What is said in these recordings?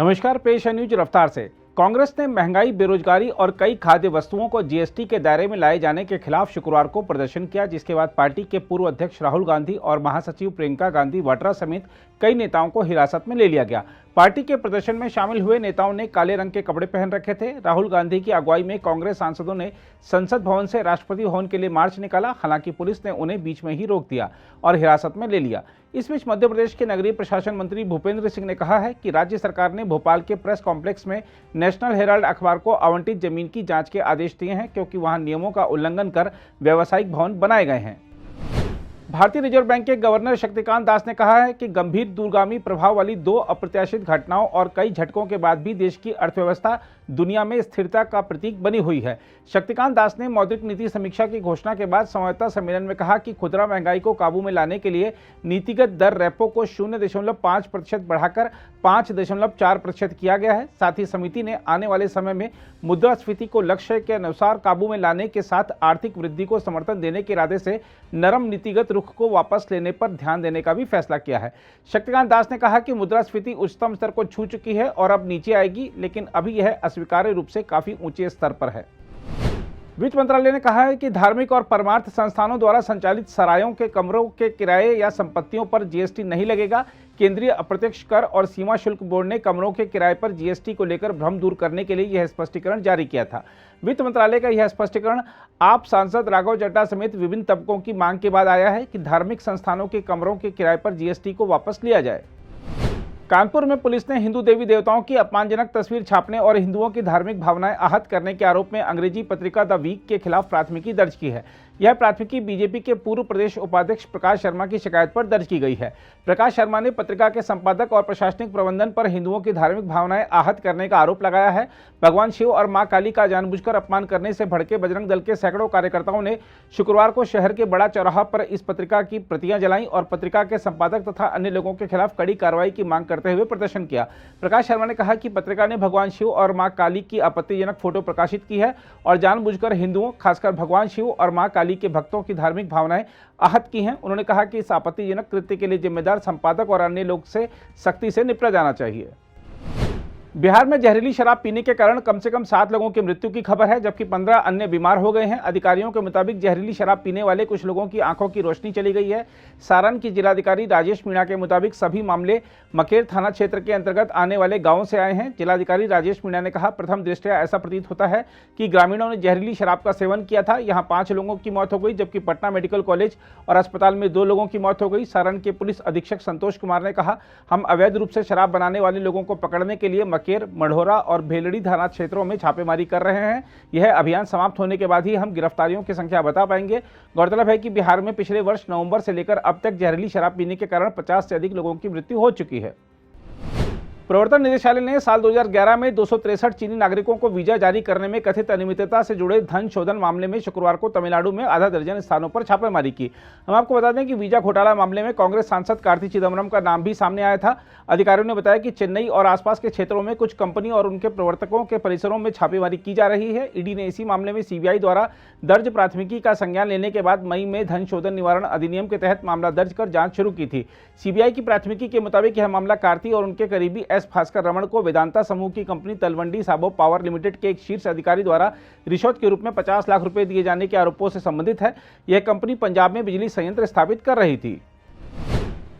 नमस्कार, पेश है न्यूज रफ्तार से। कांग्रेस ने महंगाई, बेरोजगारी और कई खाद्य वस्तुओं को जीएसटी के दायरे में लाए जाने के खिलाफ शुक्रवार को प्रदर्शन किया, जिसके बाद पार्टी के पूर्व अध्यक्ष राहुल गांधी और महासचिव प्रियंका गांधी वाड्रा समेत कई नेताओं को हिरासत में ले लिया गया। पार्टी के प्रदर्शन में शामिल हुए नेताओं ने काले रंग के कपड़े पहन रखे थे। राहुल गांधी की अगुवाई में कांग्रेस सांसदों ने संसद भवन से राष्ट्रपति भवन के लिए मार्च निकाला। हालांकि पुलिस ने उन्हें बीच में ही रोक दिया और हिरासत में ले लिया। इस बीच मध्य प्रदेश के नगरीय प्रशासन मंत्री भूपेंद्र सिंह ने कहा है कि राज्य सरकार ने भोपाल के प्रेस कॉम्प्लेक्स में नेशनल हेराल्ड अखबार को आवंटित जमीन की जांच के आदेश दिए हैं, क्योंकि वहां नियमों का उल्लंघन कर व्यावसायिक भवन बनाए गए हैं। भारतीय रिजर्व बैंक के गवर्नर शक्तिकांत दास ने कहा है कि गंभीर दूरगामी प्रभाव वाली 2 अप्रत्याशित घटनाओं और कई झटकों के बाद भी देश की अर्थव्यवस्था दुनिया में स्थिरता का प्रतीक बनी हुई है। शक्तिकांत दास ने मौद्रिक नीति समीक्षा की घोषणा के बाद संवाददाता सम्मेलन में कहा कि खुदरा महंगाई को काबू में लाने के लिए नीतिगत दर रेपो को 0.5% बढ़ाकर 5.4% किया गया है। साथ ही समिति ने आने वाले समय में मुद्रास्फीति को लक्ष्य के अनुसार काबू में लाने के साथ आर्थिक वृद्धि को समर्थन देने के इरादे से नरम नीतिगत रुख को वापस लेने पर ध्यान देने का भी फैसला किया है। शक्तिकांत दास ने कहा कि मुद्रास्फीति उच्चतम स्तर को छू चुकी है और अब नीचे आएगी, लेकिन अभी यह अस्वीकार्य रूप से काफी ऊंचे स्तर पर है। वित्त मंत्रालय ने कहा है कि धार्मिक और परमार्थ संस्थानों द्वारा संचालित सरायों के कमरों के किराए या संपत्तियों पर जीएसटी नहीं लगेगा। केंद्रीय अप्रत्यक्ष कर और सीमा शुल्क बोर्ड ने कमरों के किराए पर जीएसटी को लेकर भ्रम दूर करने के लिए यह स्पष्टीकरण जारी किया था। वित्त मंत्रालय का यह स्पष्टीकरण आप सांसद राघव चड्ढा समेत विभिन्न तबकों की मांग के बाद आया है कि धार्मिक संस्थानों के कमरों के किराए पर जीएसटी को वापस लिया जाए। कानपुर में पुलिस ने हिंदू देवी देवताओं की अपमानजनक तस्वीर छापने और हिंदुओं की धार्मिक भावनाएं आहत करने के आरोप में अंग्रेजी पत्रिका द वीक के खिलाफ प्राथमिकी दर्ज की है। यह प्राथमिकी बीजेपी के पूर्व प्रदेश उपाध्यक्ष प्रकाश शर्मा की शिकायत पर दर्ज की गई है। प्रकाश शर्मा ने पत्रिका के संपादक और प्रशासनिक प्रबंधन पर हिंदुओं की धार्मिक भावनाएं आहत करने का आरोप लगाया है। भगवान शिव और मां काली का जानबूझकर अपमान करने से भड़के बजरंग दल के सैकड़ों कार्यकर्ताओं ने शुक्रवार को शहर के बड़ा चौराहा पर इस पत्रिका की प्रतियां जलाई और पत्रिका के संपादक तथा अन्य लोगों के खिलाफ कड़ी कार्रवाई की मांग करते हुए प्रदर्शन किया। प्रकाश शर्मा ने कहा कि पत्रिका ने भगवान शिव और मां काली की आपत्तिजनक फोटो प्रकाशित की है और जानबूझकर हिंदुओं, खासकर भगवान शिव और मां काली के भक्तों की धार्मिक भावनाएं आहत की हैं। उन्होंने कहा कि इस आपत्तिजनक कृत्य के लिए जिम्मेदार संपादक और अन्य लोग से सख्ती से निपटा जाना चाहिए। बिहार में जहरीली शराब पीने के कारण कम से कम 7 लोगों की मृत्यु की खबर है, जबकि 15 अन्य बीमार हो गए हैं। अधिकारियों के मुताबिक जहरीली शराब पीने वाले कुछ लोगों की आंखों की रोशनी चली गई है। सारण की जिलाधिकारी राजेश मीणा के मुताबिक सभी मामले मकेर थाना क्षेत्र के अंतर्गत आने वाले गांवों से आए हैं। जिलाधिकारी राजेश मीणा ने कहा, प्रथम दृष्टया ऐसा प्रतीत होता है कि ग्रामीणों ने जहरीली शराब का सेवन किया था। यहाँ 5 लोगों की मौत हो गई, जबकि पटना मेडिकल कॉलेज और अस्पताल में 2 लोगों की मौत हो गई। सारण के पुलिस अधीक्षक संतोष कुमार ने कहा, हम अवैध रूप से शराब बनाने वाले लोगों को पकड़ने के लिए मकेर, मढ़ौरा और भेलड़ी थाना क्षेत्रों में छापेमारी कर रहे हैं। यह अभियान समाप्त होने के बाद ही हम गिरफ्तारियों की संख्या बता पाएंगे। गौरतलब है कि बिहार में पिछले वर्ष नवंबर से लेकर अब तक जहरीली शराब पीने के कारण 50 से अधिक लोगों की मृत्यु हो चुकी है। प्रवर्तन निदेशालय ने साल 2011 में 263 चीनी नागरिकों को वीजा जारी करने में कथित अनियमितता से जुड़े धन शोधन मामले में शुक्रवार को तमिलनाडु में आधा दर्जन स्थानों पर छापेमारी की। हम आपको बता दें कि वीजा घोटाला मामले में कांग्रेस सांसद कार्ति चिदम्बरम का नाम भी सामने आया था। अधिकारियों ने बताया कि चेन्नई और आसपास के क्षेत्रों में कुछ कंपनी और उनके प्रवर्तकों के परिसरों में छापेमारी की जा रही है। ईडी ने इसी मामले में सीबीआई द्वारा दर्ज प्राथमिकी का संज्ञान लेने के बाद मई में धन शोधन निवारण अधिनियम के तहत मामला दर्ज कर जांच शुरू की थी। सीबीआई की प्राथमिकी के मुताबिक यह मामला कार्ति और उनके करीबी एस भास्कर रमण को वेदांता समूह की company Talwandi Sabo power limited के एक शीर्ष अधिकारी द्वारा रिश्वत के रूप में 50 लाख रुपए दिए जाने के आरोपों से संबंधित है। यह कंपनी पंजाब में बिजली संयंत्र स्थापित कर रही थी।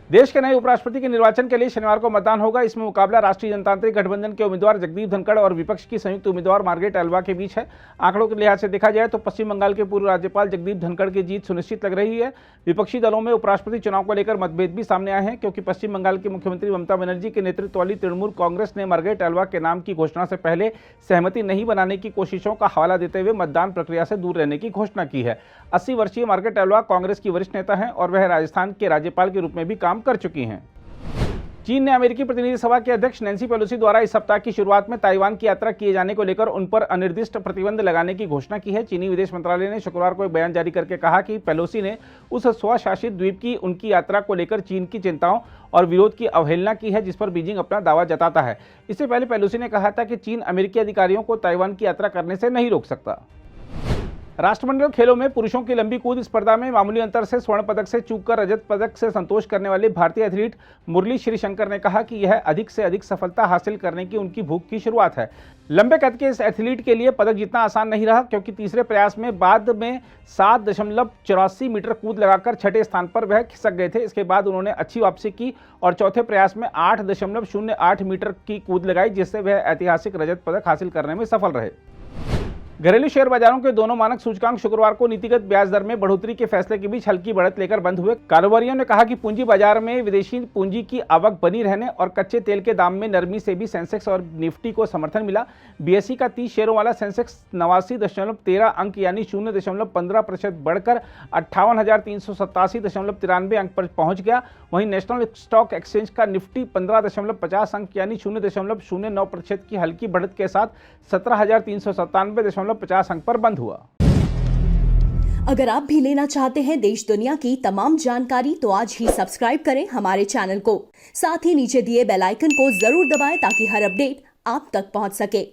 देश के नए उपराष्ट्रपति के निर्वाचन के लिए शनिवार को मतदान होगा। इसमें मुकाबला राष्ट्रीय जनतांत्रिक गठबंधन के उम्मीदवार जगदीप धनखड़ और विपक्ष की संयुक्त उम्मीदवार मार्गरेट एल्वा के बीच है। आंकड़ों के लिहाज से देखा जाए तो पश्चिम बंगाल के पूर्व राज्यपाल जगदीप धनखड़ की जीत सुनिश्चित लग रही है। विपक्षी दलों में उपराष्ट्रपति चुनाव को लेकर मतभेद भी सामने आए हैं, क्योंकि पश्चिम बंगाल की मुख्यमंत्री ममता बनर्जी के नेतृत्व वाली तृणमूल कांग्रेस ने मार्गरेट एल्वा के नाम की घोषणा से पहले सहमति नहीं बनाने की कोशिशों का हवाला देते हुए मतदान प्रक्रिया से दूर रहने की घोषणा की है। 80 वर्षीय मार्गरेट एल्वा कांग्रेस की वरिष्ठ नेता हैं और वह राजस्थान के राज्यपाल के रूप में भी काम कर चुकी हैं। चीन ने अमेरिकी प्रतिनिधि सभा के अध्यक्ष नैन्सी पेलोसी द्वारा इस सप्ताह की शुरुआत में ताइवान की यात्रा किए जाने को लेकर उन पर अनिर्दिष्ट प्रतिबंध लगाने की घोषणा की है। चीनी विदेश मंत्रालय ने शुक्रवार को एक बयान जारी करके कहा कि पेलोसी ने उस स्वशासित द्वीप की उनकी यात्रा को लेकर चीन की चिंताओं और विरोध की अवहेलना की है, जिस पर बीजिंग अपना दावा जताता है। इससे पहले पेलोसी ने कहा था कि चीन अमेरिकी अधिकारियों को ताइवान की यात्रा करने से नहीं रोक सकता। राष्ट्रमंडल खेलों में पुरुषों की लंबी कूद स्पर्धा में मामूली अंतर से स्वर्ण पदक से चूककर रजत पदक से संतोष करने वाले भारतीय एथलीट मुरली श्रीशंकर ने कहा कि यह अधिक से अधिक सफलता हासिल करने की उनकी भूख की शुरुआत है। लंबे कद के इस एथलीट के लिए पदक जीतना आसान नहीं रहा, क्योंकि तीसरे प्रयास में बाद में 7.84 मीटर कूद लगाकर छठे स्थान पर वह खिसक गए थे। इसके बाद उन्होंने अच्छी वापसी की और चौथे प्रयास में 8.08 मीटर की कूद लगाई, जिससे वह ऐतिहासिक रजत पदक हासिल करने में सफल रहे। घरेलू शेयर बाजारों के दोनों मानक सूचकांक शुक्रवार को नीतिगत ब्याज दर में बढ़ोतरी के फैसले के बीच हल्की बढ़त लेकर बंद हुए। कारोबारियों ने कहा कि पूंजी बाजार में विदेशी पूंजी की आवक बनी रहने और कच्चे तेल के दाम में नरमी से भी सेंसेक्स और निफ्टी को समर्थन मिला। बीएसई का 30 शेयरों वाला सेंसेक्स 89.13 अंक यानी 0.15% बढ़कर 58,387.93 अंक पर पहुंच गया। वहीं नेशनल स्टॉक एक्सचेंज का निफ्टी 15.50 अंक यानी 0.09% की हल्की बढ़त के साथ 17,397.50 अंक पर बंद हुआ। अगर आप भी लेना चाहते हैं देश दुनिया की तमाम जानकारी तो आज ही सब्सक्राइब करें हमारे चैनल को। साथ ही नीचे दिए बेल आइकन को जरूर दबाएं ताकि हर अपडेट आप तक पहुंच सके।